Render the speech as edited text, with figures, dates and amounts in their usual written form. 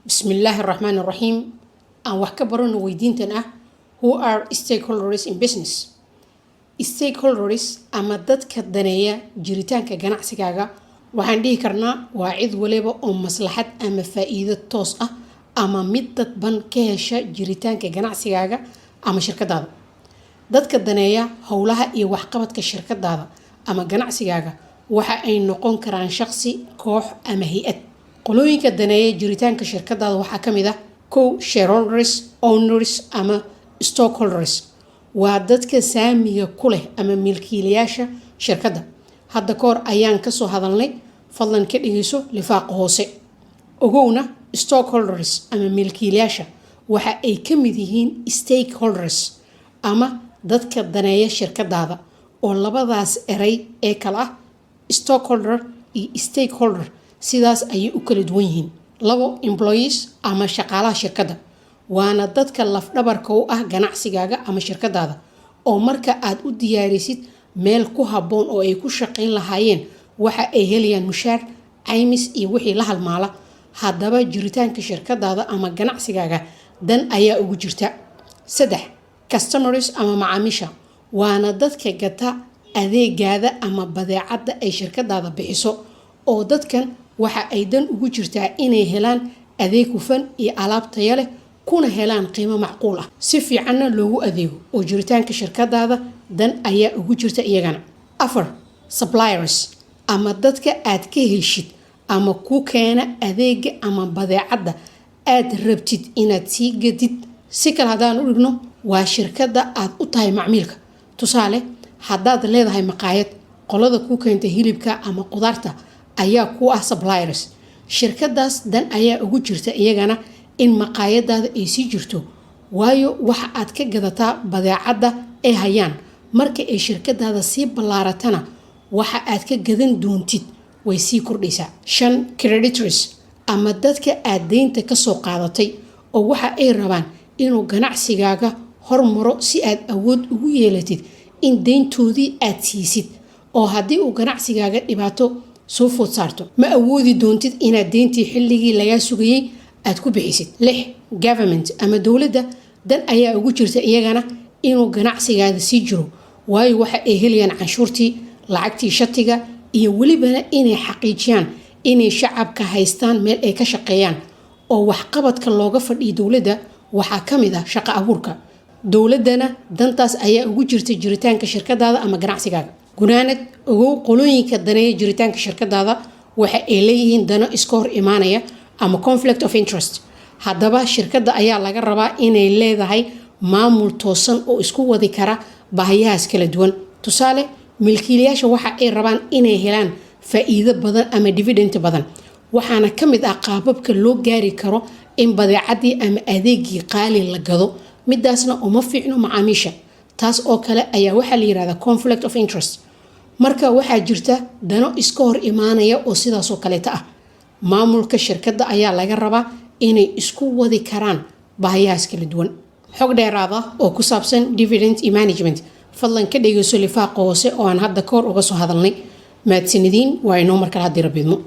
بسم الله الرحمن الرحيم. أنا وحكبرنا ويدينتنا who are stakeholders in business. stakeholders أما dadka daneeya jiritaanka ganacsigaaga waxaan dhihi karnaa waa cid waliba oo maslaxad ama faa'iido toos ah ama mid dadban ka hesha jiritaanka ganacsigaaga ama shirkadaada. Dadka daneeya howlaha iyo waxqabadka shirkadaada ama ganacsigaaga waxa ay noqon karaan shaqsi, koox ama hay'ad. qolooyinka daneeya jiritaanka shirkadaada waxaa ka mid ah shareholders, owners ama stockholders. waa dadka saamiga ku leh ama milkiilayaasha shirkadda. hadda kahor ayaan kasoo hadalnay, fadlan ka dhigayso lifaaqa hoose. ogowna stockholders ama milkiilayaasha waxa ay ka mid yihiin stakeholders ama dadka daneeya shirkadaada, oo labadaas eray ee kala ah stockholder iyo stakeholder sidaas ayay u kala duwan yihiin. employees ama shaqaalaha shirkadda waana dadka lafdhabarka u ah ganacsigaaga ama shirkadaada, oo marka aad u diyaarisid meel ku habboon oo ay ku shaqayn lahaayeen waxa ay helayaan mushaar, caymis iyo wixii la halmaala. haddaba jiritaanka shirkadaada ama ganacsigaaga dan ayaa ugu jirta. customers ama macaamiisha waana dadka gata adeegaada ama badeecada ay shirkadaada bixiso, oo dadkan waxa ay dan ugu jirtaa inay helaan adeeg hufan iyo alaab tayo leh kuna helaan qiimo macquul ah, si fiicanna loogu adeego, oo jiritaanka shirkadaada dan ayaa ugu jirta iyagana. suppliers ama dadka aad ka heshid ama ku keena adeega ama badeecada aad rabtid inaad sii gadid. si kale haddaan u dhigno, waa shirkada aad u tahay macmiilka. tusaale, haddaad leedahay maqaayad, qolada ku keenta hilibka ama qudaarta ayaa ku ah suppliers. shirkadaas dan ayaa ugu jirta iyagana in maqaayadaada ay sii jirto, waayo waxa aad ka gadataa badeecada ay hayaan. marka ay shirkadaada sii ballaaratana waxa aad ka gadan doontid way sii kordhaysaa. creditors ama dadka aad deynta kasoo qaadatay, oo waxa ay rabaan inuu ganacsigaaga hormaro si aad awood ugu yeelatid in deyntoodii aad siisid, oo haddii uu ganacsigaaga dhibaato soo food saarto ma awoodi doontid inaad deyntii xilligii lagaa sugayay aad ku bixisid. government ama dowladda dan ayaa ugu jirta iyagana inuu ganacsigaada sii jiro, waayo waxa ay helayaan canshuurtii, lacagtii shatiga iyo welibana inay xaqiijiyaan inay shacabka haystaan meel ay ka shaqeeyaan. oo waxqabadka looga fadhiyo dowladda waxaa ka mid ah shaqo abuurka. dowladdana dantaas ayaa ugu jirta jiritaanka shirkadaada ama ganacsigaaga. gunaanad, ogow qolooyinka daneeya jiritaanka shirkadaada waxa ay leeyihiin dano iska hor imaanaya ama conflict of interest. haddaba shirkadda ayaa laga rabaa inay leedahay maamul toosan oo isku wadi kara baahiyahaas kala duwan. tusaale, milkiilayaasha waxa ay rabaan inay helaan faa'iido badan ama dividend badan, waxaana ka mid ah qaababka loo gaari karo in badeecadii ama adeegii qaali la gado, midaasna uma fiicno macaamiisha. taas oo kale ayaa waxaa la yiraahdaa conflict of interest. marka waxaa jirta dano iska hor imaanaya oo sidaasoo kaleeta ah. maamulka shirkadda ayaa laga rabaa inay isku wadi karaan baahiyahaas kala duwan. xog dheeraada oo ku saabsan dividend management fadlan ka dhegeyso lifaaqa hoose oo aan hadda kahor uga soo hadalnay. mahadsanidin, waa inoo markale haddii rabidmo.